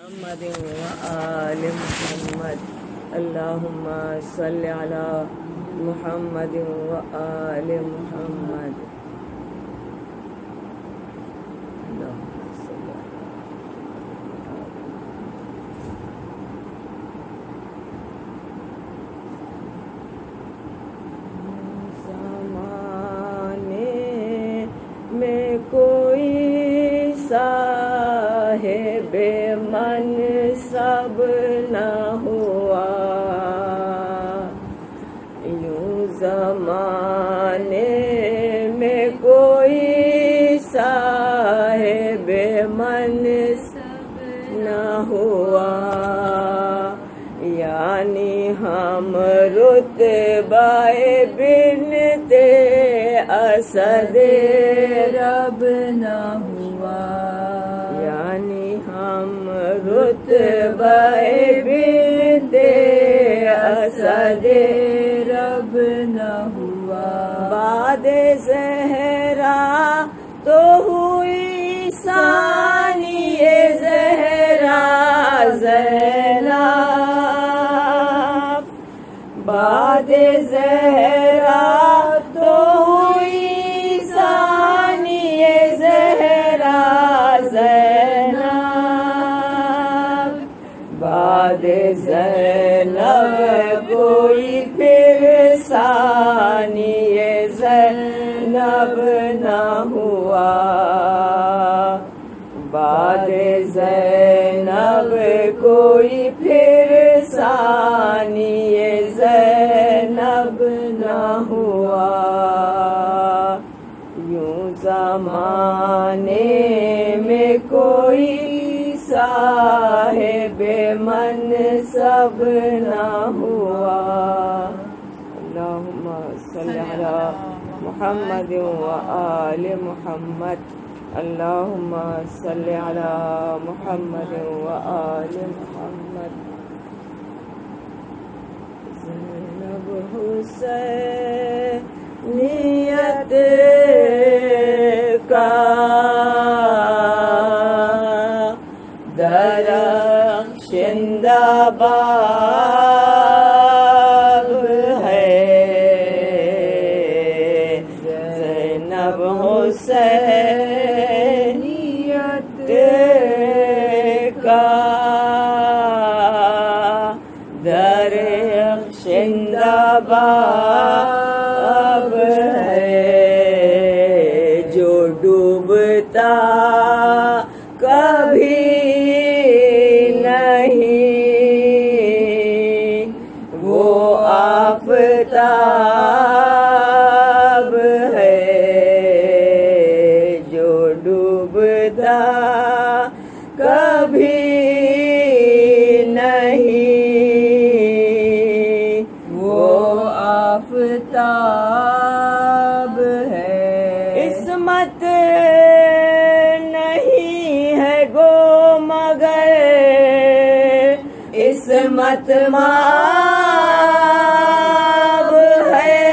محمد وآل محمد اللهم صل على محمد وآل محمد اللهم صل زمانے میں کوئی صاحب منصب نہ ہوا، یوں زمانے میں کوئی صاحب منصب نہ ہوا، یعنی ہم رتبہ بنت اسد رب نہ ہوا، یعنی ہم رتبہ بنت اسد رب نہ ہوا، بعد زہرا تو ہوئی ثانی زہرا زینب، بعد زہرا تو ہوئی ثانی زہرا زینب، بعد زینب کوئی پھر ثانی زینب نہ ہوا، بعد زینب کوئی پھر ثانی زینب نہ ہوا، یوں زمانے میں کوئی صاحب منصب نہ ہوا۔ اللہم صلی علی محمد وآل محمد، اللہم صلی علی محمد وآل محمد۔ زینب حسینیت کا درخشندہ باب ہے، زینب حسینیت کا درخشندہ باب ہے، جو ڈوبتا کبھی نہیں، وہ آفتاب ہے، جو ڈوبتا کبھی نہیں، وہ آفتاب ہے، عصمت نہیں ہے گو مگر عصمت مآب ہے،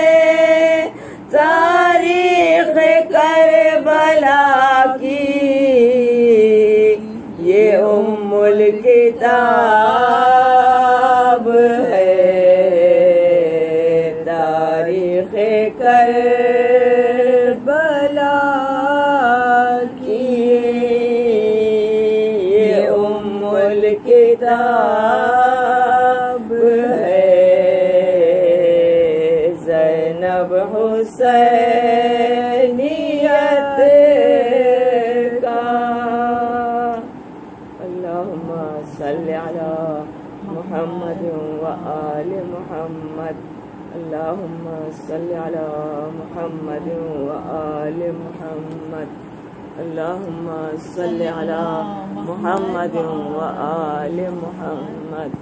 تاریخ کربلا کی یہ ام الکتاب ہے، تاریخ کربلا کی یہ ام الکتاب ہے، زینب حسینیت کا۔ اللہم صلی علی محمد وآل محمد، اللہم صلی علی محمد وآل محمد، اللہم صلی علی محمد وآل محمد۔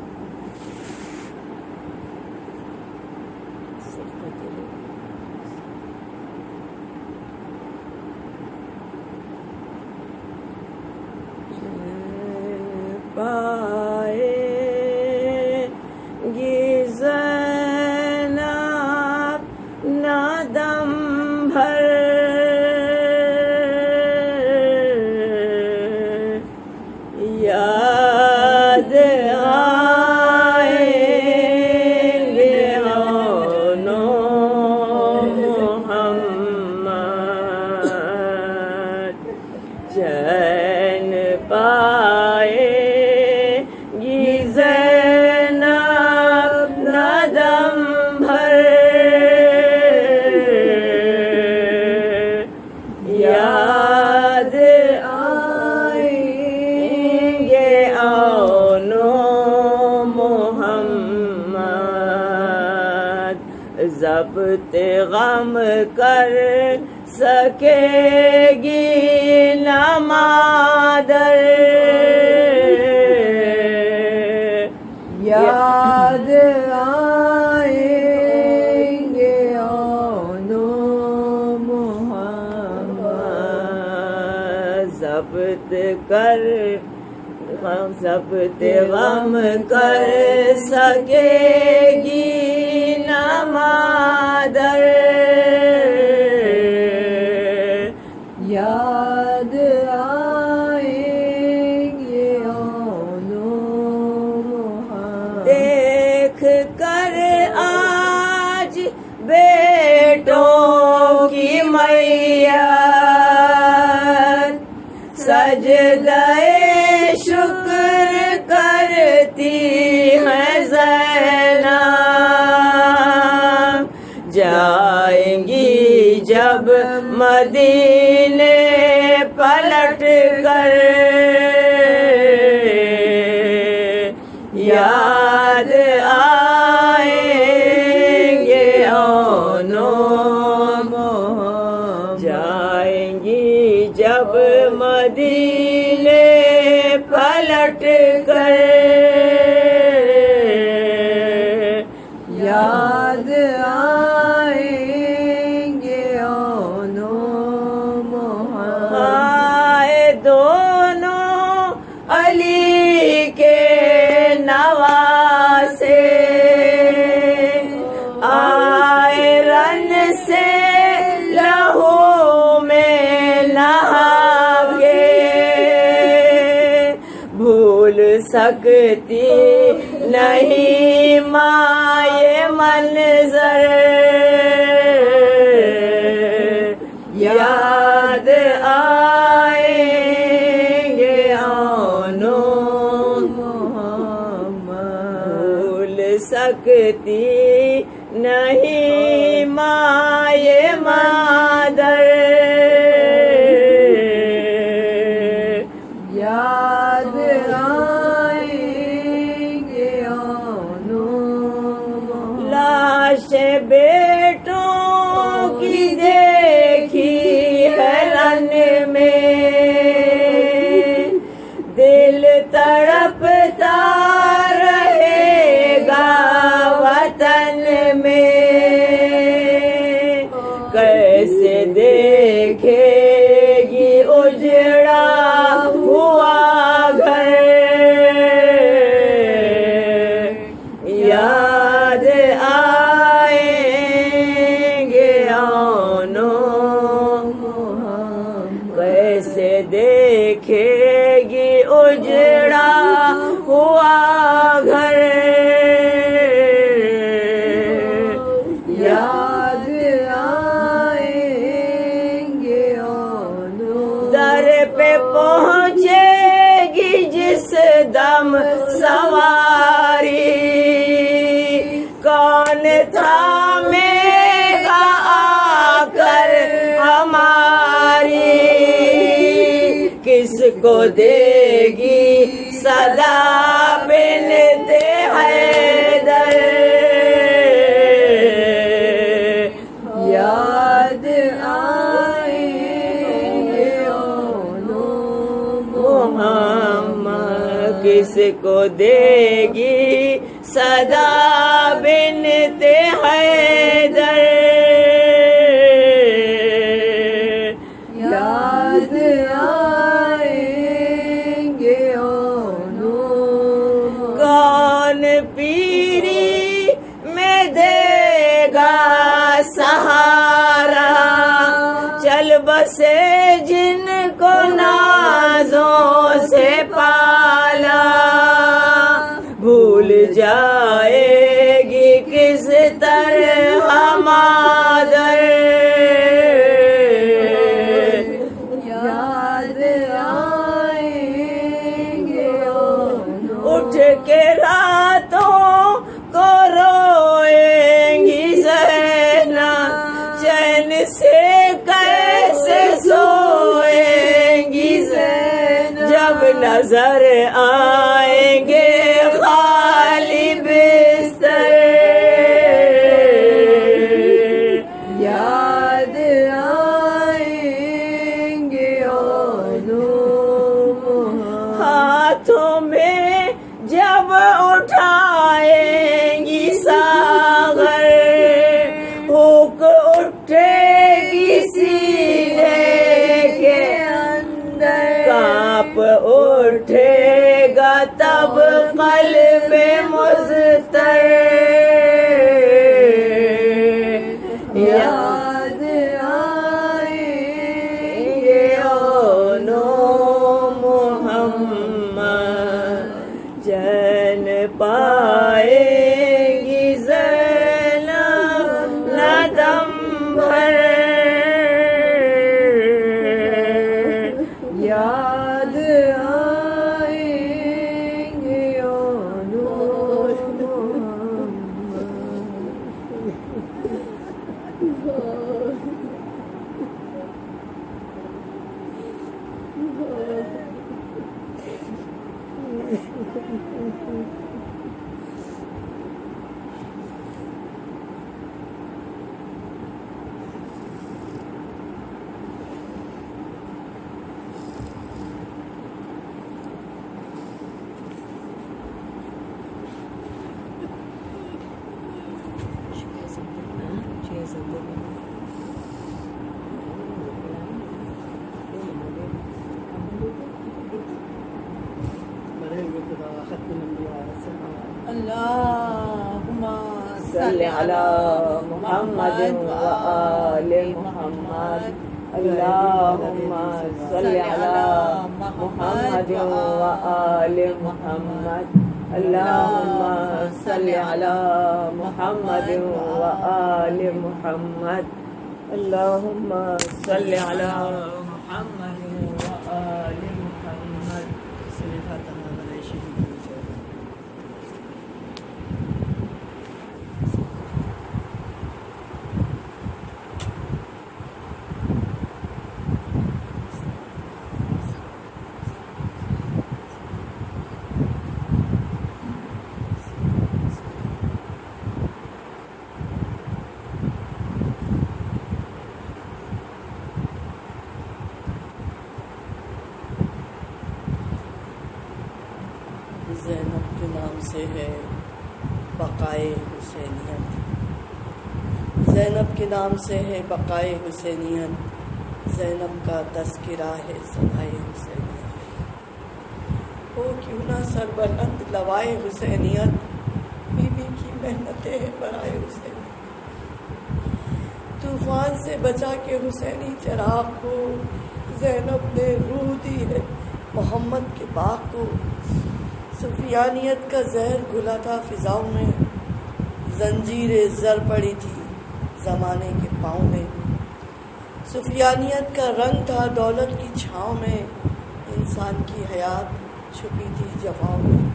پائے گی زینب نادم بھر یا ضبط غم کر سکے گی نہ مادر یاد آئیں گے آنو محمد ضبط غم کر سکے گی نہ مادر یاد آئیں گے آنو محمد دیکھ کر آج بیٹوں کی میت سجدہ شکر کرتی ہے زینب جائیں گی جب مدینے پلٹ کر یاد آئیں گے آنو محمد جائیں گی جب مدینے پلٹ کر یاد آئیں گے آنو محمد آئے دونوں علی کے نواسے آئے رن سے لہو میں نہا کے بھول سکتی نہیں ماں یہ منظر یاد آئیں گے آنو محمد بھول سکتی نہیں ماں یہ مادر یاد آئیں گے آنو لاش بیٹوں کی دیکھی ہے رن میں دل تڑپتا رہے گا وطن میں کیسے دیکھے گی اجڑا ہوا گھر یاد آئیں گے آنو محمد کیسے دیکھے گی اجڑا ہوا گھر یاد آئیں گے آنو در پہ پہنچے گی جس دم سواری کون تھامے گا آ کر ہماری کس کو دے گی صدا بنتے حیدر یاد آئیں گے آنو محمد کس کو دے گی صدا بنتے حیدر یاد آئیں گے آنو کون پیری میں دے گا سہارا چل بسے جن کو نازوں سے پالا بھول جائے گی کس طرح مادر یاد آئیں گے اٹھ کے راتوں کو روئیں گی زینب چین سے کیسے سوئیں گی زینب جب نظر آئیں گے خالی بستر جب اٹھائیں گی ساغر ہوک اٹھے گی سینے کے اندر کانپ اٹھے گا تب قلب مضطر یاد آئیں گے اونو محمد جن پائیں گی زینب نہ دم بھر یاد آئیں گے اونو اللهم صل على محمد وآل محمد اللهم صل على محمد وآل محمد اللهم صل على محمد وآل محمد اللهم صل على محمد وآل محمد زینب کے نام سے ہے بقائے حسینیت زینب کے نام سے ہے بقائے حسینیت زینب کا تذکرہ ہے ثنائے حسینیت ہو کیوں نہ سربلند لوائے حسینیت بیوی کی محنتیں ہیں برائے حسینیت طوفان سے بچا کے حسینی چراغ کو زینب نے روح دی ہے محمد کے باغ کو سفیانیت کا زہر گھلا تھا فضاؤں میں زنجیر زر پڑی تھی زمانے کے پاؤں میں سفیانیت کا رنگ تھا دولت کی چھاؤں میں انسان کی حیات چھپی تھی جفاؤں میں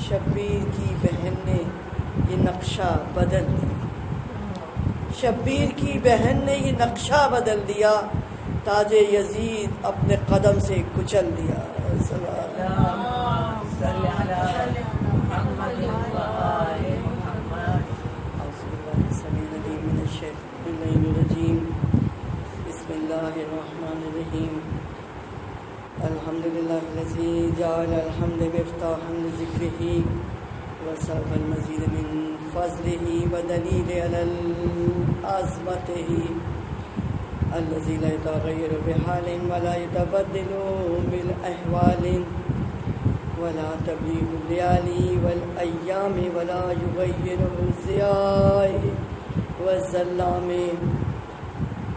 شبیر کی بہن نے یہ نقشہ بدل دیا شبیر کی بہن نے یہ نقشہ بدل دیا تاج یزید اپنے قدم سے کچل دیا بسم اللہ الرحمن الرحیم الحمد للہ الذی جعل الحمد مفتاحا لذکرہ وصرف المزید من فضلہ ودلیل علی عظمتہ الذي لا يتغير بحال ولا يتبدل بالأحوال ولا تبليغ الليالي والأيام ولا يغير الزياء والظلام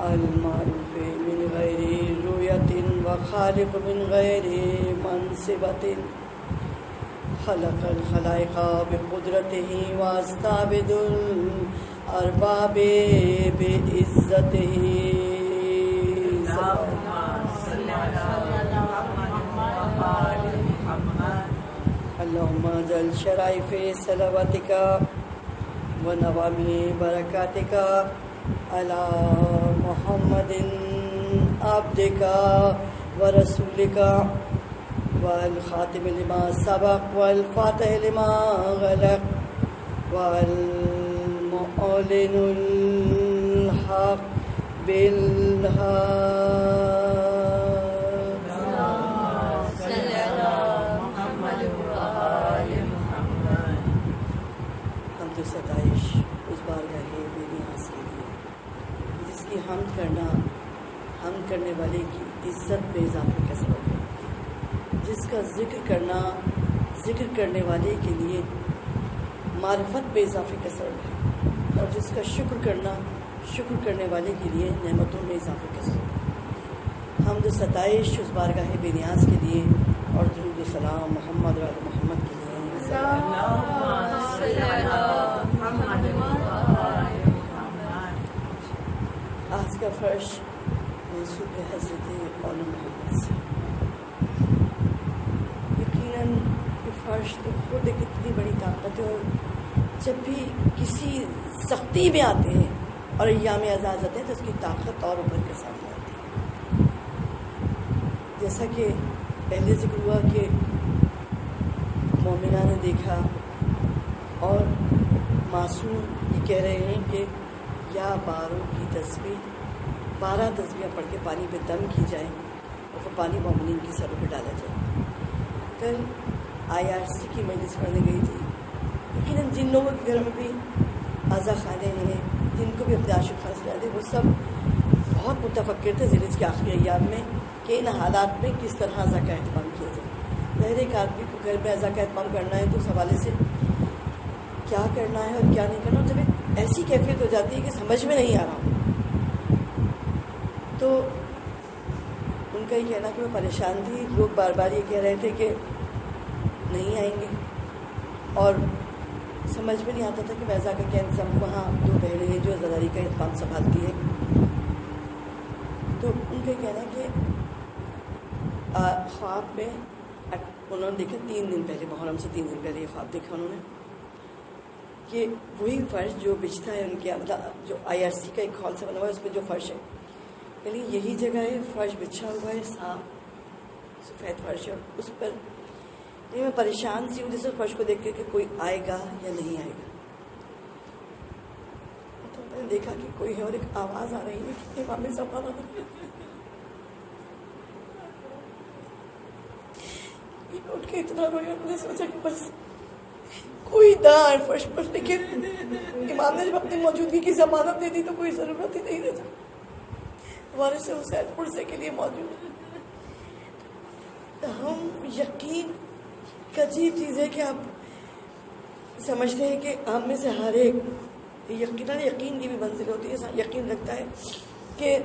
المعروف من غير رؤية وخالق من غير منصبة خلق الخلائق بقدرته واستعبد الأرباب بعزته اللهم اجعل شرائف صلواتك ونوامي بركاتك على محمد عبدك ورسولك والخاتم لما سبق والفاتح لما غلق والمعلن الحق بالحق کرنے والے کی عزت میں اضافے کا سبب ہے، جس کا ذکر کرنا ذکر کرنے والے کے لیے معرفت میں اضافے کا سبب ہے، اور جس کا شکر کرنا شکر کرنے والے کے لیے نعمتوں میں اضافے کا سبب ہے۔ حمد و ستائش اس بارگاہ بے نیاز کے لیے اور درود و سلام محمد و آل محمد کے لیے۔ آج کا فرش منسوب ہے حضرت مولانا محمد سے۔ یقیناً یہ فرش تو خود ایک اتنی بڑی طاقت ہے، اور جب بھی کسی سختی میں آتے ہیں اور ایام اعزاز آتے ہیں تو اس کی طاقت اور ابھر کے سامنے آتی ہے۔ جیسا کہ پہلے ذکر ہوا کہ مومنہ نے دیکھا اور معصوم یہ کہہ رہے ہیں کہ یا باروں کی تسبیح، 12 تسبیحیں پڑھ کے پانی پہ دم کی جائے اور وہ پانی مومنین کی سروں پہ ڈالا جائے۔ کل IRC کی مجلس پڑھنے گئی تھی، لیکن جن لوگوں کے گھر میں بھی اعضا خانے ہیں، جن کو بھی اپنے عاشق خاص یاد ہے، وہ سب بہت متفکر تھے ذیلس کے آخری ایام میں کہ ان حالات میں کس طرح اعضا کا اہتمام کیا جائے۔ ظاہر ایک آدمی کو گھر میں اعضا کا اہتمام کرنا ہے تو اس حوالے سے کیا کرنا ہے اور کیا نہیں کرنا، جب ایک ایسی کیفیت ہو جاتی ہے کہ سمجھ میں نہیں آ رہا تو ان کا یہ کہنا کہ میں پریشان تھی، لوگ بار بار یہ کہہ رہے تھے کہ نہیں آئیں گے اور سمجھ میں نہیں آتا تھا کہ اعضا کا کیا انتظام۔ وہاں 2 بہنیں ہیں جو عزاداری کا اہتمام سنبھالتی ہے، تو ان کا یہ کہنا کہ خواب میں انہوں نے دیکھا 3 دن پہلے، محرم سے 3 دن پہلے یہ خواب دیکھا انہوں نے کہ وہی فرش جو بچھتا ہے ان کے مطلب جو IRC کا ایک ہال سے بنا ہوا ہے، اس میں جو فرش ہے، یعنی یہی جگہ ہے، فرش بچھا ہوا ہے، صاف سفید فرش ہے، اور اس پر میں پریشان سی ہوں جیسے فرش کو دیکھ کے کہ کوئی آئے گا یا نہیں آئے گا۔ تو میں نے دیکھا کہ کوئی ہے اور ایک آواز آ رہی ہے کہ امام زمان اٹھ کے اتنا رویا، میں نے سوچا کہ بس کوئی نہ آئے فرش پر، لیکن امام نے جب اپنی موجودگی کی ضمانت دے دی تو کوئی ضرورت ہی نہیں رہتا۔ ہمارے سے حسین پرسے کے لیے موجود ہے۔ ہم یقین کا عجیب چیز ہے کہ آپ سمجھتے ہیں کہ ہم میں سے ہر ایک یقین کی بھی منزل ہوتی ہے، یقین رکھتا ہے کہ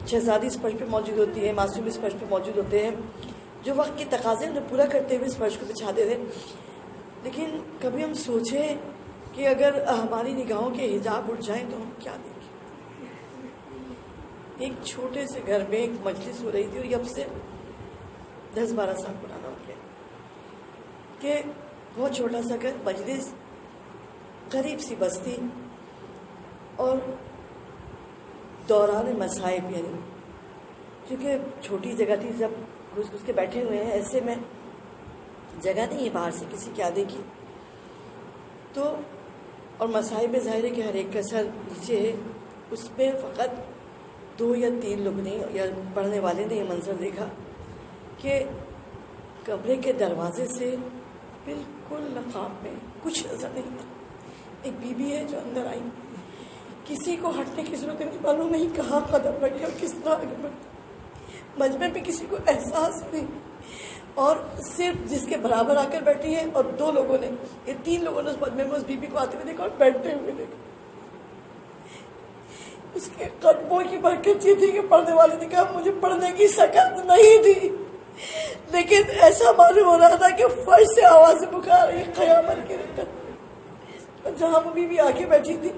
شہزادی اس فرش پہ موجود ہوتی ہے، معصوم اس فرش پہ موجود ہوتے ہیں، جو وقت کی تقاضے انہیں پورا کرتے ہوئے اس فرش کو بچھا دیتے ہیں۔ لیکن کبھی ہم سوچیں کہ اگر ہماری نگاہوں کے حجاب اٹھ جائیں تو ہم کیا دیکھیں۔ ایک چھوٹے سے گھر میں ایک مجلس ہو رہی تھی، اور یہ اب سے 10-12 سال پرانا ہو گیا کہ بہت چھوٹا سا گھر، مجلس، غریب سی بستی، اور دوران مصائب، یعنی کیونکہ چھوٹی جگہ تھی، سب گھس گھس کے بیٹھے ہوئے ہیں، ایسے میں جگہ نہیں ہے باہر سے کسی کی آنے کی، تو اور مصائب میں ظاہر ہے کہ ہر ایک کا سر نیچے ہے، اس میں فقط 2 یا 3 لوگ نے یا پڑھنے والے نے یہ منظر دیکھا کہ کمرے کے دروازے سے بالکل نقاب میں کچھ نظر نہیں تھا۔ ایک بی بی ہے جو اندر آئی، کسی کو ہٹنے کی ضرورت نہیں، معلوم نہیں کہاں قدم رکھے اور کس طرح آگے بڑھے، مجمع پہ کسی کو احساس نہیں، اور صرف جس کے برابر آ کر بیٹھی ہے اور 2 لوگوں نے، یہ 3 لوگوں نے اس مجمع میں اس بی بی کو آتے ہوئے دیکھا اور بیٹھتے ہوئے دیکھا۔ اس کے قدموں کی برکت یہ تھی کہ پڑھنے والے نے کہا مجھے پڑھنے کی سکت نہیں تھی، لیکن ایسا معلوم ہو رہا تھا کہ فرش سے آواز پکار رہی ہے، قیامت کی رکعت۔ جہاں وہ بی بی آگے بیٹھی تھی،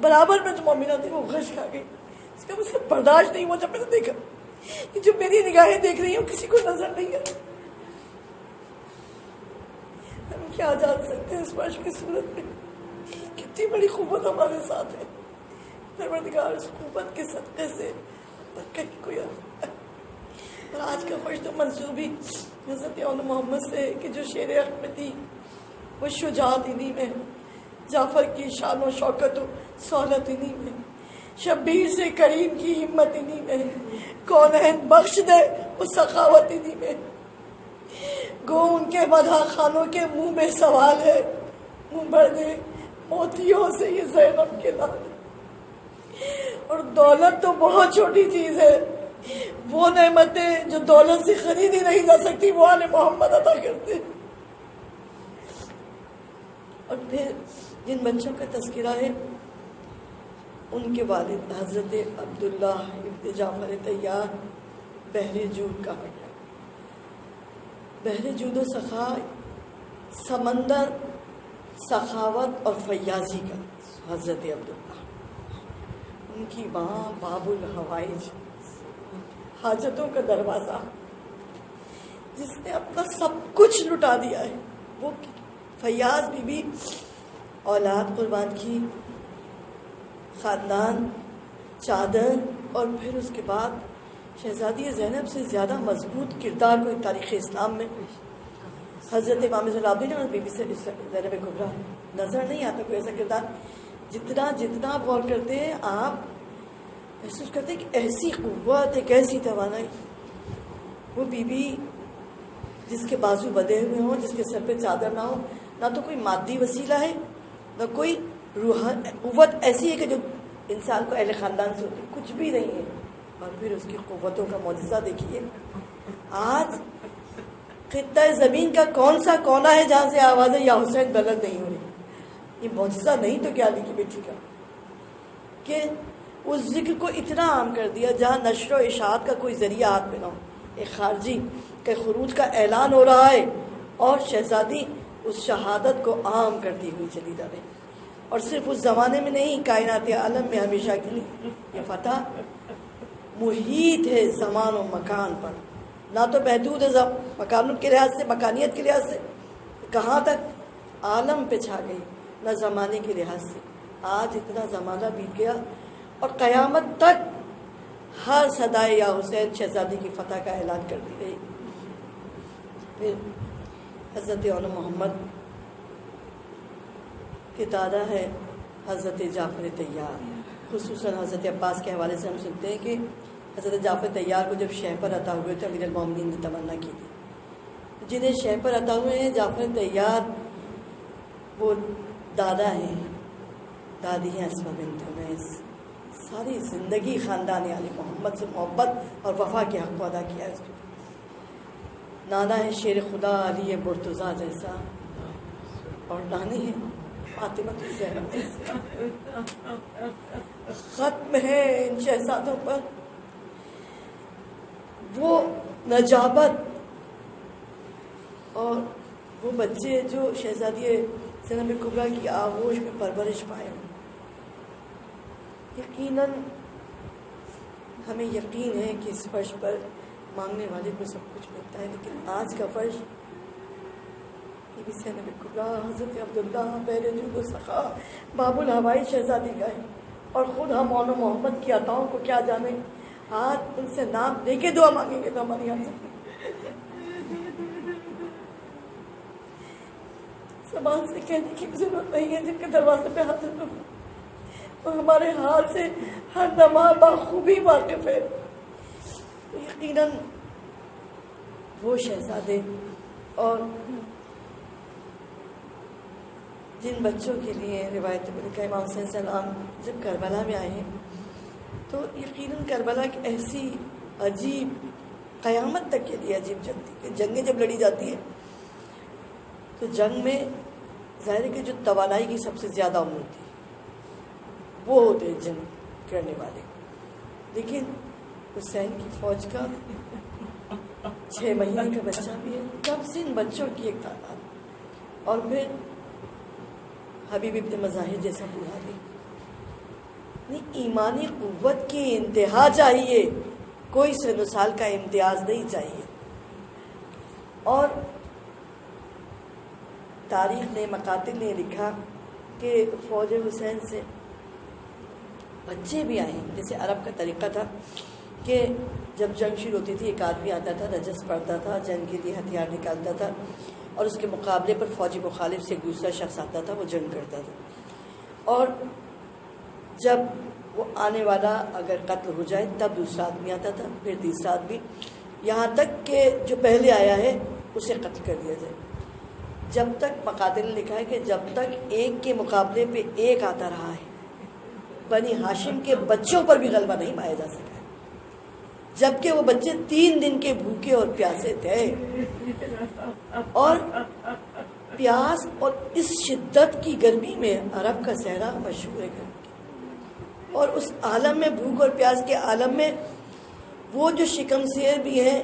برابر میں جو مومنہ تھی وہ غش کھا گئی، اس کا مجھ سے برداشت نہیں ہوا جب میں نے دیکھا کہ جو میری نگاہیں دیکھ رہی ہیں وہ کسی کو نظر نہیں ہے۔ ہم کیا جان سکتے ہیں اس فرش کی صورت میں کتنی بڑی قوت ہمارے ساتھ ہے۔ پروردگار اس قوت کے صدقے سے برکت کوئی اور آج کا فرش تو منسوبی حضرت محمد سے کہ جو شیر حق میں تھی وہ شجاعت انہی میں، جعفر کی شان و شوکت و سہولت انہی میں، شبیر سے کریم کی ہمت انہی میں، کونین بخش دے وہ سخاوت انہی میں، گو ان کے مدح خانوں کے منہ میں سوال ہے، منہ بھر دے موتیوں سے یہ زینب کے لال۔ اور دولت تو بہت چھوٹی چیز ہے، وہ نعمتیں جو دولت سے خریدی نہیں جا سکتی وہ آل محمد عطا کرتے ہیں۔ اور پھر جن بچوں کا تذکرہ ہے ان کے والد حضرت عبداللہ ابن جعفر طیار بحر جود کہا گیا۔ بحر جود و سخا، سمندر سخاوت اور فیاضی کا حضرت عبداللہ، ان کی ماں باب الحوائج، حاجتوں کا دروازہ، جس نے اپنا سب کچھ لٹا دیا ہے، وہ فیاض بی بی اولاد قربان کی، خاندان، چادر، اور پھر اس کے بعد شہزادی زینب سے زیادہ مضبوط کردار کوئی تاریخ اسلام میں حضرت امام زین العابدین اور بی بی زینب کبریٰ نظر نہیں آتا کوئی ایسا کردار۔ جتنا آپ غور کرتے ہیں آپ محسوس کرتے ہیں کہ ایسی قوت، ایک ایسی توانائی، وہ بی بی جس کے بازو بدے ہوئے ہوں، جس کے سر پہ چادر نہ ہو، نہ تو کوئی مادی وسیلہ ہے نہ کوئی قوت ایسی ہے کہ جو انسان کو اہل خاندان سے ہوتی، کچھ بھی نہیں ہے، اور پھر اس کی قوتوں کا معجزہ دیکھیے۔ آج خطہ زمین کا کون سا کونا ہے جہاں سے آوازیں یا حسین بلند نہیں ہو رہی؟ یہ معجزہ نہیں تو کیا علی کی بیٹی کا، کہ اس ذکر کو اتنا عام کر دیا جہاں نشر و اشاعت کا کوئی ذریعہ ہاتھ میں نہ ہو، ایک خارجی کے خروج کا اعلان ہو رہا ہے اور شہزادی اس شہادت کو عام کرتی ہوئی چلی جا رہی، اور صرف اس زمانے میں نہیں، کائنات عالم میں ہمیشہ کے لیے یہ فتح محیط ہے زمان و مکان پر، نہ تو محدود ہے مکانوں کے لحاظ سے، مکانیت کے لحاظ سے، کہاں تک عالم پہ چھا گئی، نہ زمانے کے لحاظ سے۔ آج اتنا زمانہ بیت گیا اور قیامت تک ہر صدائے یا حسین شہزادی کی فتح کا اعلان کرتی رہی۔ پھر حضرت اول محمد کے دادا ہے حضرت جعفر طیار، خصوصاً حضرت عباس کے حوالے سے ہم سنتے ہیں کہ حضرت جعفر طیار کو جب شہپر عطا ہوئے تھے امیر المومنین نے تمنا کی تھی، جنہیں شہپر عطا ہوئے ہیں جعفر طیار وہ دادا ہیں، دادی ہیں اسماء بنت عمیس، ساری زندگی خاندان علی محمد سے محبت اور وفا کے حق کو ادا کیا ہے۔ نانا ہے شیر خدا علی برتضیٰ جیسا، اور نانی ہے فاطمہ زینب جیسا۔ ختم ہے ان شہزادوں پر وہ نجابت اور وہ بچے جو شہزادی زینب کبریٰ کی آغوش میں پرورش پائے ہوں۔ یقیناً ہمیں یقین ہے کہ اس فرش پر مانگنے والے کو سب کچھ ملتا ہے، لیکن آج کا فرش بی بی زینب کبریٰ، حضرت عبداللہ بحر جود و سخا، باب الحوائی شہزادی کا ہے، اور خود ہم اول محمد کی عطاؤں کو کیا جانے۔ آج ان سے نام دے کے دعا مانگیں گے تو ہماری یہاں سے زبان سے کہنے کی ضرورت نہیں ہے، جن کے دروازے پہ حاضر ہو اور ہمارے حال سے ہر دماغ بخوبی واقف ہے۔ یقیناً وہ شہزادے اور جن بچوں کے لیے روایت میں لکھا امام حسین السلام جب کربلا میں آئے ہیں تو یقیناً کربلا ایک ایسی عجیب، قیامت تک کے لیے عجیب جنگ تھی کہ جنگیں جب لڑی جاتی ہیں تو جنگ میں ظاہر ہے کہ جو توانائی کی سب سے زیادہ عمر تھی وہ ہوتے ہیں جنگ کرنے والے، لیکن حسین کی فوج کا 6 مہینے کا بچہ بھی ہے، کم سن بچوں کی ایک تعداد، اور پھر حبیب ابن مظاہر جیسا بوڑھا بھی۔ ایمانی قوت کی انتہا چاہیے، کوئی سن و سال کا امتیاز نہیں چاہیے۔ اور تاریخ نے، مقاتل نے لکھا کہ فوج حسین سے بچے بھی آئے، جیسے عرب کا طریقہ تھا کہ جب جنگ شروع ہوتی تھی ایک آدمی آتا تھا، رجس پڑھتا تھا، جنگ کے لیے ہتھیار نکالتا تھا، اور اس کے مقابلے پر فوجی مخالف سے دوسرا شخص آتا تھا، وہ جنگ کرتا تھا، اور جب وہ آنے والا اگر قتل ہو جائے تب دوسرا آدمی آتا تھا، پھر تیسرا آدمی، یہاں تک کہ جو پہلے آیا ہے اسے قتل کر دیا جائے۔ جب تک، مقاتل نے لکھا ہے کہ جب تک ایک کے مقابلے پہ ایک آتا رہا ہے بنی ہاشم کے بچوں پر بھی غلبہ نہیں پایا جا سکا، جبکہ وہ بچے 3 دن کے بھوکے اور پیاسے تھے، اور پیاس اور اس شدت کی گرمی میں عرب کا صحرا مشہور ہے، اور اس عالم میں، بھوک اور پیاس کے عالم میں، وہ جو شکم سیر بھی ہیں،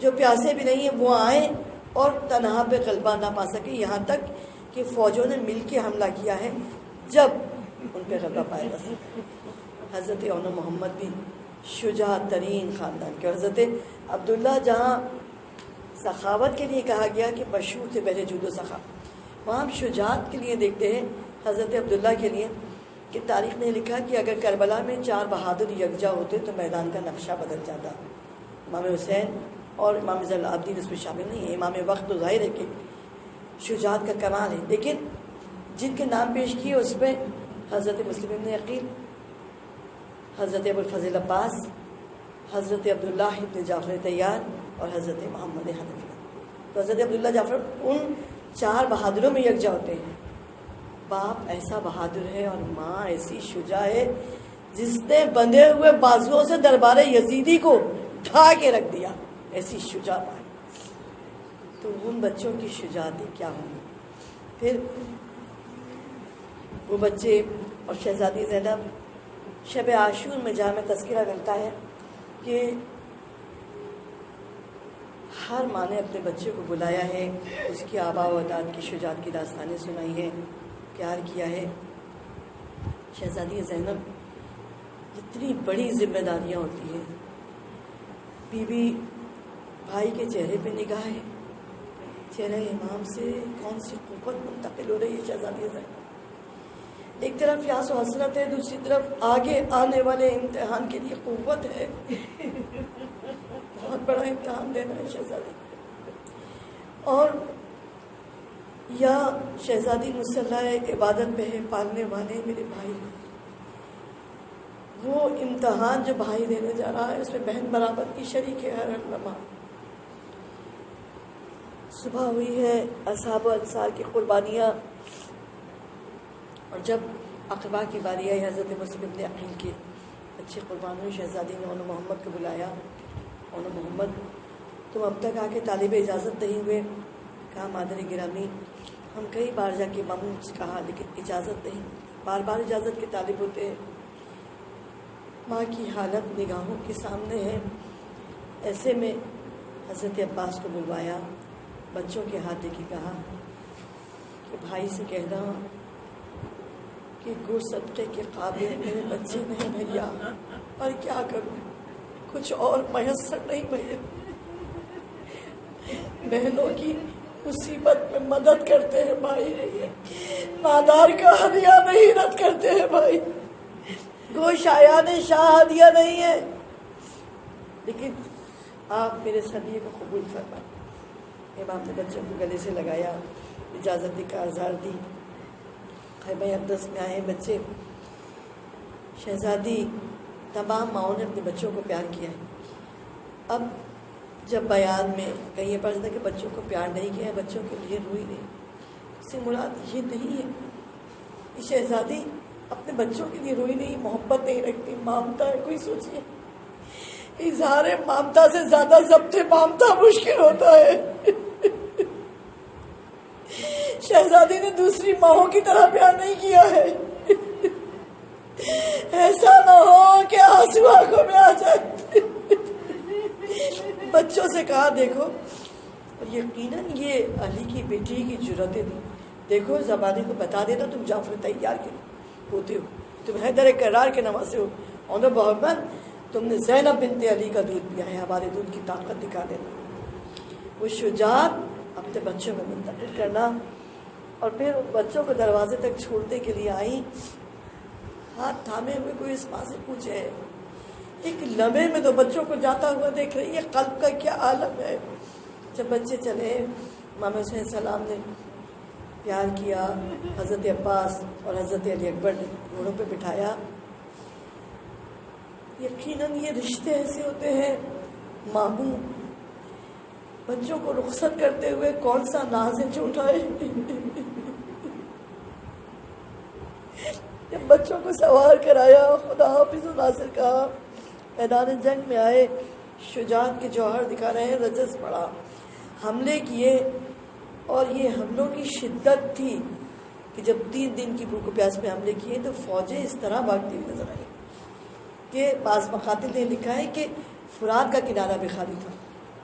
جو پیاسے بھی نہیں ہیں، وہ آئیں اور تنہا پہ غلبہ نہ پا سکے، یہاں تک کہ فوجوں نے مل کے حملہ کیا ہے، جب ان پہ غلبہ پایا جا سکے۔ حضرت اون محمد بھی شجاع ترین خاندان کے، اور حضرت عبداللہ جہاں سخاوت کے لیے کہا گیا کہ مشہور تھے پہلے جود و سخاوت، وہاں ہم شجاعت کے لیے دیکھتے ہیں حضرت عبداللہ کے لیے کہ تاریخ نے لکھا کہ اگر کربلا میں 4 بہادر یکجا ہوتے تو میدان کا نقشہ بدل جاتا۔ امام حسین اور امام زین العابدین اس میں شامل نہیں ہے، امام وقت تو ظاہر ہے کہ شجاعت کا کمال ہے، لیکن جن کے نام پیش کیے اس میں حضرت مسلم ابن عقیل، حضرت ابوالفضل عباس، حضرت عبداللہ ابن جعفر طیار اور حضرت محمد حنفی۔ تو حضرت عبداللہ جعفر ان 4 بہادروں میں یکجا ہوتے ہیں۔ باپ ایسا بہادر ہے اور ماں ایسی شجاع ہے جس نے بندھے ہوئے بازوؤں سے دربار یزیدی کو ڈھا کے رکھ دیا، ایسی شجاع ماں۔ تو ان بچوں کی شجاعتیں کیا ہوں گی؟ پھر وہ بچے اور شہزادی زینب شب عاشور میں جہاں میں تذکرہ کرتا ہے کہ ہر ماں نے اپنے بچے کو بلایا ہے، اس کی آباء و اجداد کی شجاعت کی داستانیں سنائی ہیں، پیار کیا ہے۔ شہزادی زینب جتنی بڑی ذمہ داریاں ہوتی ہیں، بی بی بھائی کے چہرے پہ نگاہ ہے، چہرہ امام سے کون سی قوت منتقل ہو رہی ہے شہزادی زینب۔ ایک طرف یاس و حسرت ہے، دوسری طرف آگے آنے والے امتحان کے لیے قوت ہے، بہت بڑا امتحان دینا ہے شہزادی، اور یا شہزادی مسلح عبادت پہ ہے، پالنے والے میرے بھائی، وہ امتحان جو بھائی دینے جا رہا ہے اس میں بہن برابر کی شریک ہے ہر لمحہ۔ صبح ہوئی ہے، اصحاب و انصار کی قربانیاں، اور جب اقبا کی باری آئی حضرت مسلم ابن عقیل کے اچھے قربان ہوئے، شہزادی نے اون محمد کو بلایا، اون محمد تم اب تک آ کے طالب اجازت نہیں ہوئے؟ کہا مادر گرامی ہم کئی بار جا کے ماموں سے کہا لیکن اجازت نہیں، بار بار اجازت کے طالب ہوتے ہیں۔ ماں کی حالت نگاہوں کے سامنے ہے، ایسے میں حضرت عباس کو بلوایا، بچوں کے ہاتھ دیکھی، کہا کہ بھائی سے کہنا کہ گو صدقے کے قابل میرے بچے نہیں بھیا، اور کیا کروں، کچھ اور میسر نہیں بھیا، بہنوں کی مصیبت میں مدد کرتے ہیں بھائی، نادار کا ہدیہ نہیں رد کرتے ہیں بھائی، گو شایان شاہ ہدیہ نہیں ہے، لیکن آپ میرے ہدیے کو قبول فرمائیں۔ امام نے بچوں کو گلے سے لگایا، اجازت دی، کارزار دی، خیمہ اقدس میں آئے بچے۔ شہزادی تمام ماؤں نے اپنے بچوں کو پیار کیا ہے۔ اب جب بیان میں کہیں یہ پڑھتا کہ بچوں کو پیار نہیں کیا ہے، بچوں کے لیے روئی نہیں، اس سے مراد یہ نہیں ہے، یہ شہزادی اپنے بچوں کے لیے روئی نہیں، محبت نہیں رکھتی، مامتا ہے۔ کوئی سوچیے اظہار مامتا سے زیادہ ضبط مامتا مشکل ہوتا ہے۔ شہزادی نے دوسری ماہوں کی طرح پیار نہیں کیا ہے، ایسا نہ ہو کہ آنسو آنکھوں میں آ جائے۔ بچوں سے کہا دیکھو، اور یقیناً یہ علی کی بیٹی کی جرتیں تھی، دیکھو زمانے کو بتا دینا تم جعفر طیار کے ہوتے ہو، تم حیدر کرار کے نواسے ہو، اور محمد تم نے زینب بنت علی کا دودھ پیا ہے، ہمارے دودھ کی طاقت دکھا دینا۔ وہ شجاعت اپنے بچوں میں منتقل کرنا، اور پھر بچوں کو دروازے تک چھوڑنے کے لیے آئی، ہاتھ تھامے ہوئے، کوئی اس ماں سے پوچھے، ایک لمحے میں تو بچوں کو جاتا ہوا دیکھ رہی ہے، قلب کا کیا عالم ہے۔ جب بچے چلے، امام حسین السلام نے پیار کیا، حضرت عباس اور حضرت علی اکبر نے گھوڑوں پہ بٹھایا۔ یقیناً یہ رشتے ایسے ہوتے ہیں، ماموں بچوں کو رخصت کرتے ہوئے کون سا ناز ہے جو اٹھائے، جب بچوں کو سوار کرایا، خدا حافظ و ناصر کہا، میدان جنگ میں آئے، شجاعت کے جوہر دکھا رہے ہیں، رجز پڑا، حملے کیے، اور یہ حملوں کی شدت تھی کہ جب 3 دن کی بھوک و پیاس میں حملے کیے تو فوجیں اس طرح بھاگتی ہوئی نظر آئی کہ بعض مقاتل نے لکھا ہے کہ فرات کا کنارہ بھی خالی تھا۔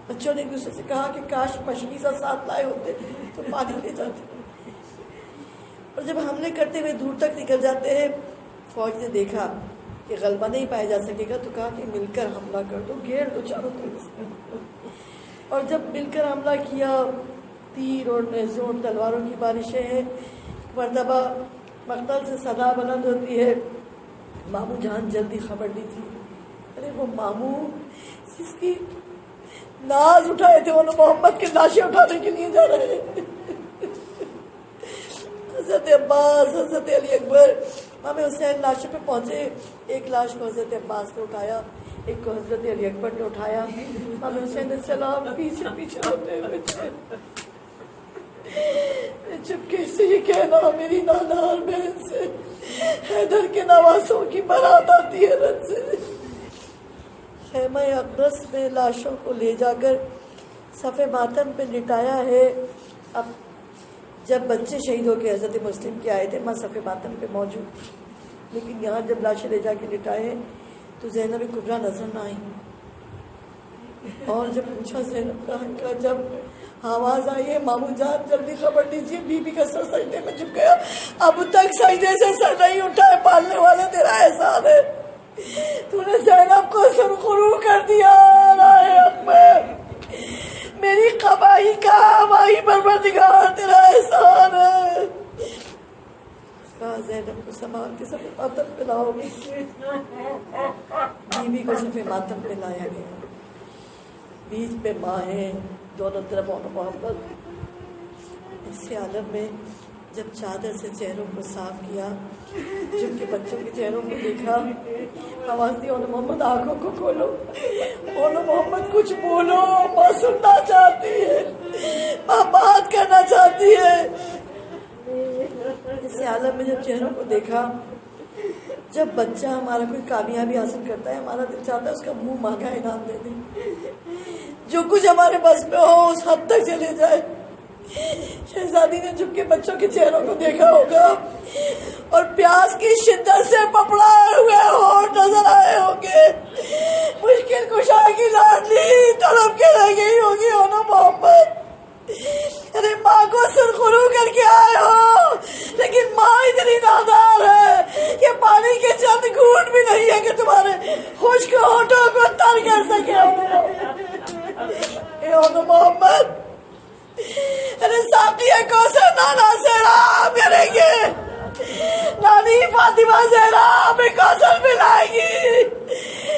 بچوں نے ایک دوسرے سے کہا کہ کاش مچھلی سا ساتھ لائے ہوتے تو پانی لے جاتے۔ اور جب حملے کرتے ہوئے دور تک نکل جاتے ہیں، فوج نے دیکھا کہ غلبہ نہیں پایا جا سکے گا تو کہا کہ مل کر حملہ کر دو، گھیر دو چاروں طرف سے۔ اور جب مل کر حملہ کیا، تیر اور نیزوں اور تلواروں کی بارشیں ہیں، مرتبہ مقتل سے صدا بلند ہوتی ہے، ماموں جان جلدی خبر دی تھی۔ ارے وہ ماموں جس کی ناز اٹھائے تھے، وہ محمد کے لاشیں اٹھانے کے لیے جا رہے ہیں۔ حضرت عباس، حضرت علی اکبر، امام حسین لاشوں پہ پہنچے، ایک لاش کو حضرت عباس نے اٹھایا، ایک کو حضرت علی اکبر نے اٹھایا، امام حسین نے سلام پیچھے پیچھے ہوتے ہوئے چپکے سے یہ کہنا، میری نانا اور بہن سے حیدر کے نواسوں کی بارات آتی ہے رت سے۔ خیمہ اقدس میں لاشوں کو لے جا کر صف ماتم پہ لٹایا ہے۔ اب جب بچے شہید ہو کے حضرت مسلم کے آئے تھے، ماں صف ماتم پہ موجود تھی، لیکن یہاں جب لاشیں لے جا کے لٹائے تو زینب کبریٰ نظر نہ آئی۔ اور جب پوچھا زینب کا، جب آواز آئی ہے ماموں جان جلدی خبر دیجیے، بی بی کا سر سجدے میں جھک گیا، اب تک سجدے سے سر نہیں اٹھا ہے، پالنے والے تیرا احسان ہے، تو نے زینب کو سرخرو کر دیا، رائے حق میں میری قبائی کا ماہی پروردگار تیرا احسان ہے۔ کہا زینب کو سنبھال کے صف ماتم پہ لاؤ گی۔ بی بی کو صف ماتم پہ لایا گیا، بیچ پہ ماں ہے، دونوں طرف اور محمد۔ اس عالم میں جب چادر سے چہروں کو صاف کیا، جن کے بچوں کے چہروں کو دیکھا، آواز دی، اولو محمد آنکھوں کو کھولو، اولو محمد کچھ بولو، ماں سننا چاہتی ہے، ماں بات کرنا چاہتی ہے۔ اس عالم میں جب چہروں کو دیکھا، جب بچہ ہمارا کوئی کامیابی حاصل کرتا ہے، ہمارا دل چاہتا ہے اس کا منہ مانگا انعام دے دیں، جو کچھ ہمارے بس میں ہو اس حد تک چلے جائے۔ شہزادی نے جھک کے بچوں کے چہروں کو دیکھا ہوگا اور پیاس کی شدت سے پپڑائے ہوئے ہونٹ نظر آئے ہوں گے، مشکل کشا کی لاڈلی تڑپ کے رہ گئی ہوگی اولو محمد۔ ارے ماں کو سرخرو کر کے آئے ہو، لیکن ماں اتنی نادار ہے کہ پانی کے چند گھونٹ بھی نہیں ہے کہ تمہارے خشک ہونٹوں کو تر کر سکے۔ اے اولو محمد، ارے ساقی کوثر نانا زہرا کریں گے، نانی فاطمہ زہرا ہمیں کوثر ملائے گی۔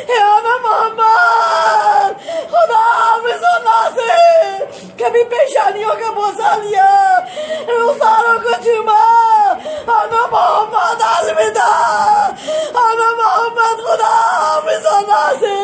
اے اولو محمد، خدا حافظ و ناصر، کبھی پیشانیوں کا بوسہ لیا، رخساروں کو چوما، اولو محمد الوداع، اولو محمد خدا حافظ و ناصر۔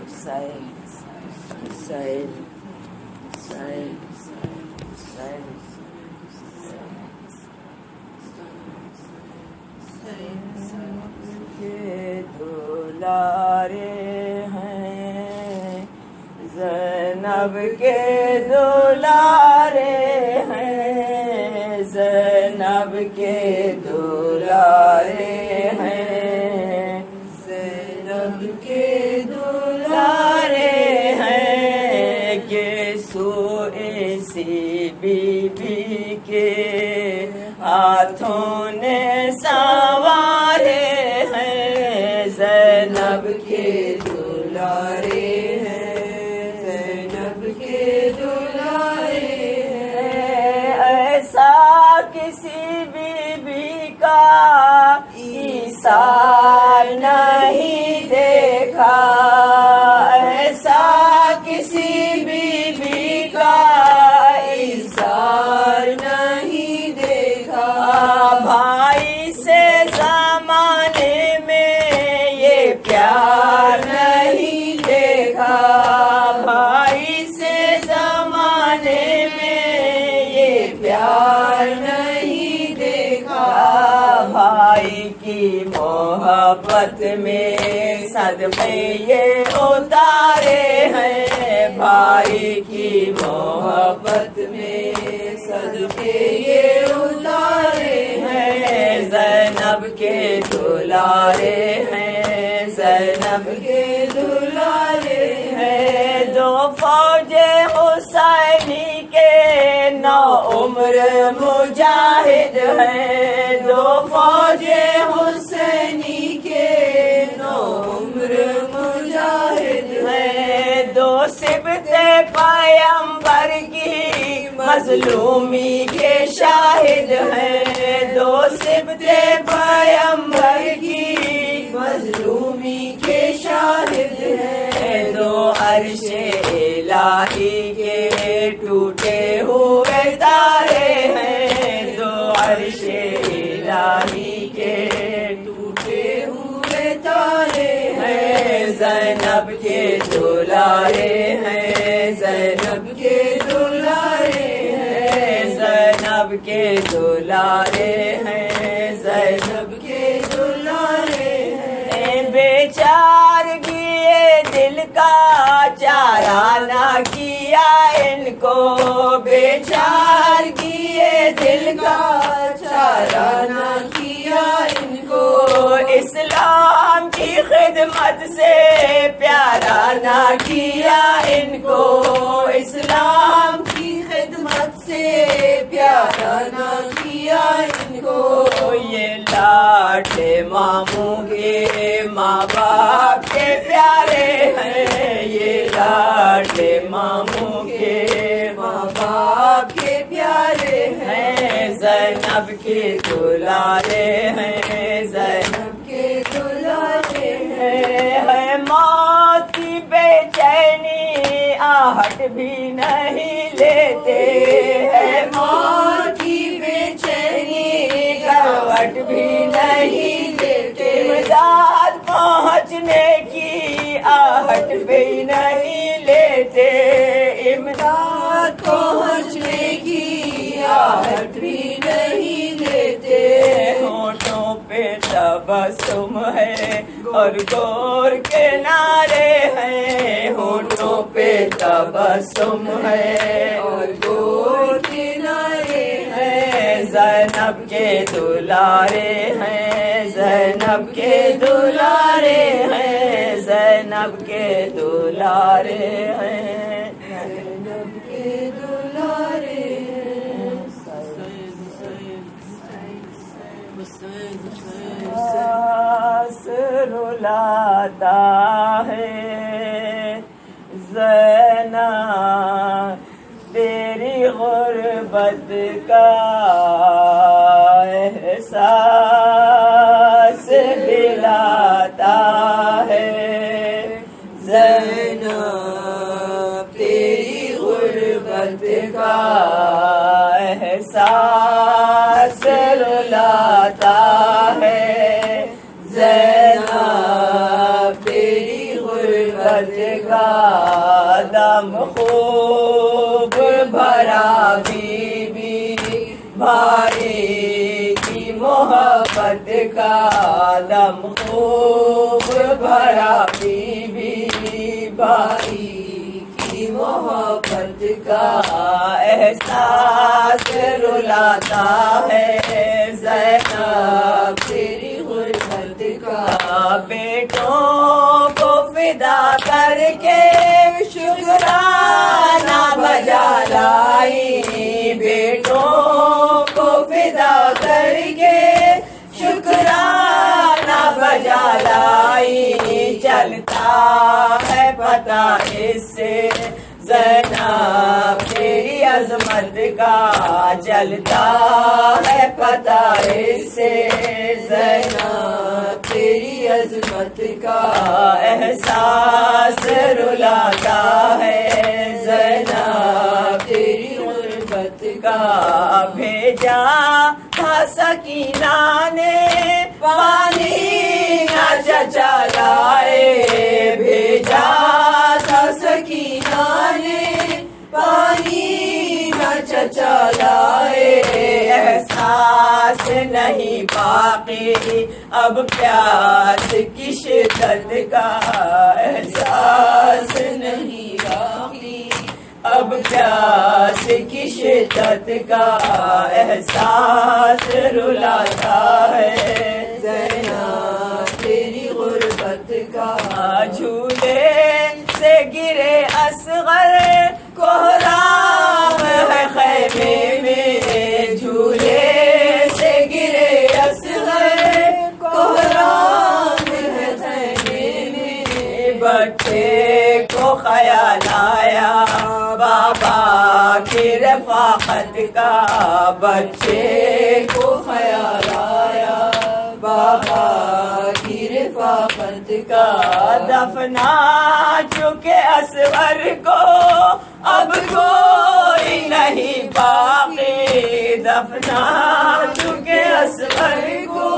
حسین حسین حسین حسین کے دلارے ہیں زینب کے دلارے ہیں زینب کے دلارے ہیں زینب کے دلارے ہیں کہ ایسی بی بی کے ہاتھوں نے سنوارے ہیں زینب کے دلارے ہیں زینب کے دلارے ہیں ایسا کسی بی بی کا ایثار نہیں دیکھا ایسا کسی بی بی کا ایثار نہیں دیکھا بھائی سے زمانے میں یہ پیار نہیں دیکھا بھائی سے زمانے میں یہ پیار نہیں دیکھا بھائی کی محبت میں صدقے یہ اتارے ہیں بھائی کی محبت میں صدقے یہ اتارے ہیں زینب کے دلارے ہیں زینب کے دلارے ہیں دو فوج حسینی کے نو عمر مجاہد ہیں دو فوج حسینی کے نو عمر مجاہد ہیں دو صبت پیغمبر کی مظلومی کے شاہد ہیں دو صبت پیغمبر کی مظلومی کے شاہد ہیں دو عرش الہی کے ٹوٹے ہوئے تارے ہیں دو عرش الہی کے ٹوٹے ہوئے تارے ہیں زینب کے دلارے ہیں زینب کے دلارے ہیں زینب کے دلارے ہیں زینب کے دلارے ہیں بیچارگی دل کا چارہ نہ کیا ان کو بیچارگی دل کا چارہ نہ کیا ان کو اسلام کی خدمت سے پیارا نہ کیا ان کو اسلام کی خدمت سے پیارا نہ کیا ان کو یہ لاڈلے ماموں کے ماں باپ کے پیارے ہیں یہ لاڈلے ماموں کے ماں باپ کے پیارے ہیں زینب کے دلارے ہیں زینب کے دلارے ہیں موت کی بے چینی آہٹ بھی نہیں لیتے ہیں موت کی بے چینی کروٹ بھی نہیں لیتے مزاج پہنچنے کی آہٹ بھی نہیں لیتے امداد پہنچنے کی آہٹ بھی نہیں لیتے ہونٹوں پہ تبسم ہے اور گور کے نعرے ہیں ہونٹوں پہ تبسم ہے اور گور کے نعرے ہیں زینب کے دلارے ہیں زینب کے دلارے ہیں زینب کے دلارے ہیں زینب کے دلارے رلاتا ہے زینب تیری غربت کا احساس دلاتا ہے زینب تیری غربت کا احساس رلاتا ہے زینب تیری غربت غربت کا دم خوب بھرا بیوی بھائی کی محبت کا دم خوب بھرا بیوی بھائی کی محبت کا احساس رلاتا ہے زینب تیری غربت کا بیٹوں کو فدا کر کے شکرانہ بجا لائی بیٹوں کو فدا کر کے شکرانہ بجا لائی چلتا ہے پتہ اس سے زینب تیری عظمت کا چلتا ہے پتہ اس سے زینب تیری عظمت کا احساس رلاتا ہے زینب تیری غربت کا بھیجا تھا سکینہ نے پانی نہ چچا لائے بھیجا تھا سکینہ نے پانی نہ چچا لائے احساس نہیں باقی اب پیاس کی شدت کا احساس نہیں باقی اب پیاس کی شدت کا احساس رلاتا ہے زینب تیری غربت کا جھولے سے گرے اصغر کوہرام ہے خیمے میں جھولے سے گرے اصغر کوہرام ہے خیمے میں بچے کو خیال آیا بابا کی رفاقت کا بچے کو خیال آیا بابا کی رفاقت کا دفنا چکے اصغر کو اب کوئی نہیں باقی دفنا چکے اصغر کو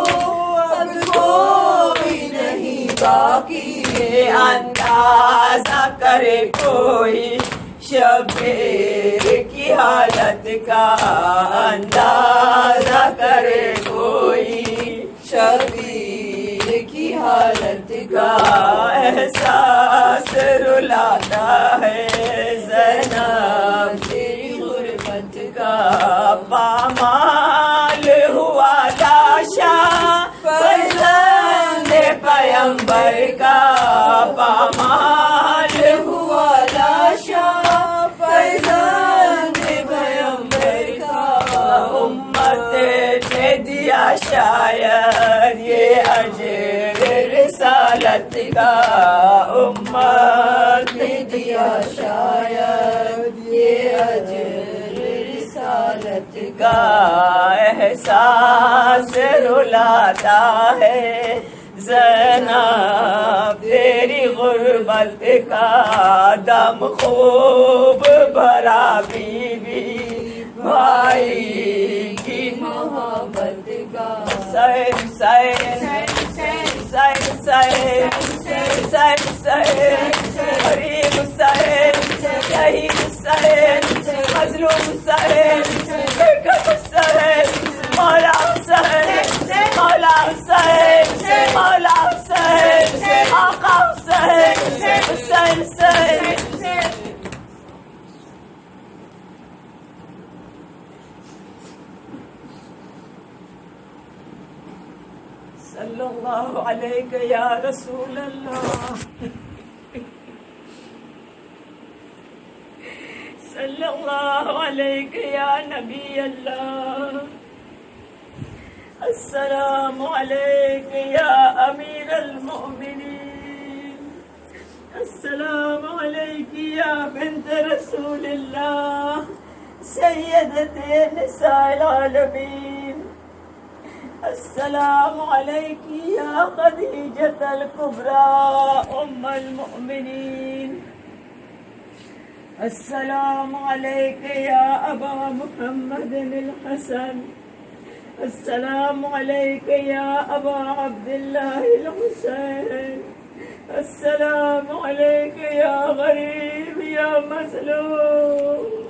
اب کوئی نہیں باقی اندازہ کرے کوئی شبیر کی حالت کا اندازہ کرے کوئی شبیر کی حالت کا احساس رلاتا ہے زینب تیری غربت کا پامال ہوا لاشا فرزند پیمبر کا پامال ہوا لاشا فرزند پیمبر کا امت نے دیا شاید یہ اجر رسالت کا امت نے دیا شاید یہ اجر رسالت کا احساس رلاتا ہے زینب تیری غربت کا دم خوب بھرا بیوی بھائی کی محبت کا حسین غریب حسین شہید حسین مظلوم حسین حسین مولا حسین مولا حسین مولا حسین آقا حسین حسین حسین صلی اللہ علیہ یا رسول اللہ صلی اللہ علیہ یا نبی اللہ السلام علیک یا امیر المؤمنین السلام علیک یا بنت رسول اللہ سیدت نساء العالمین السلام علیک یا خدیجۃ الکبریٰ ام المؤمنین السلام علیک یا ابا محمد الحسن السلام علیک یا ابا عبداللہ الحسین السلام عليك يا غريب يا مظلوم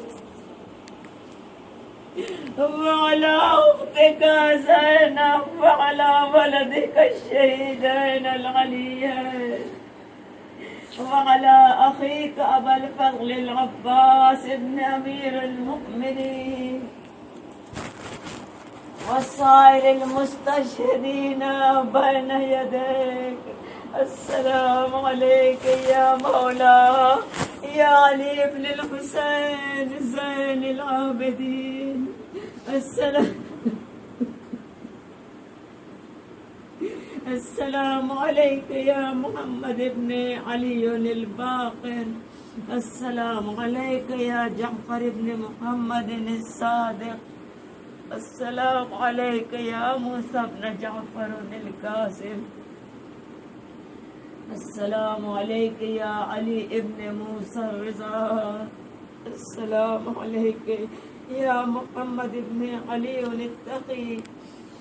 وعلى أختك زينب وعلى ولدك الشهيدين العليين وعلى أخيك أبا الفضل العباس بن أمير المؤمنين وسائر المستشهدين بين يديك. السلام عليك يا مولاي يا علي بن الحسين زين العابدين. السلام عليك يا محمد بن علي الباقر. السلام عليك يا جعفر بن محمد الصادق. السلام عليك يا موسى بن جعفر القاسم. السلام عليك يا علي بن موسى الرضا. السلام عليك يا محمد بن علي التقي.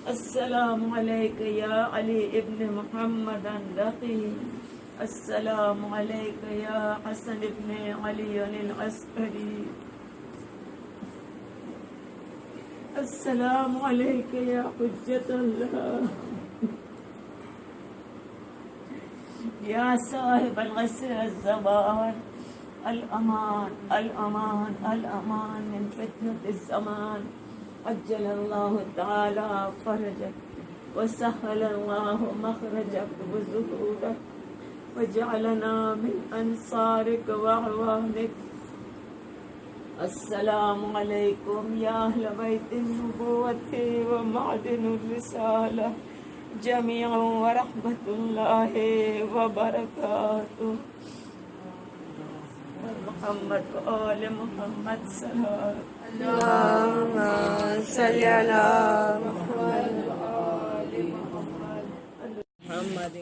السلام عليك يا علي بن محمد النقي. السلام عليك يا حسن بن علي العسكري. السلام عليك يا حجة الله يا صاحب العصر الزمان. الأمان الأمان الأمان من فتنة الزمان. عجل الله تعالى فرجك وسهل الله مخرجك وظهورك وجعلنا من أنصارك وأعوانك. السلام عليكم يا أهل بيت النبوة ومعدن الرسالة جميعا ورحمة الله وبركاته. محمد وآل محمد سلام. اللهم صل على محمد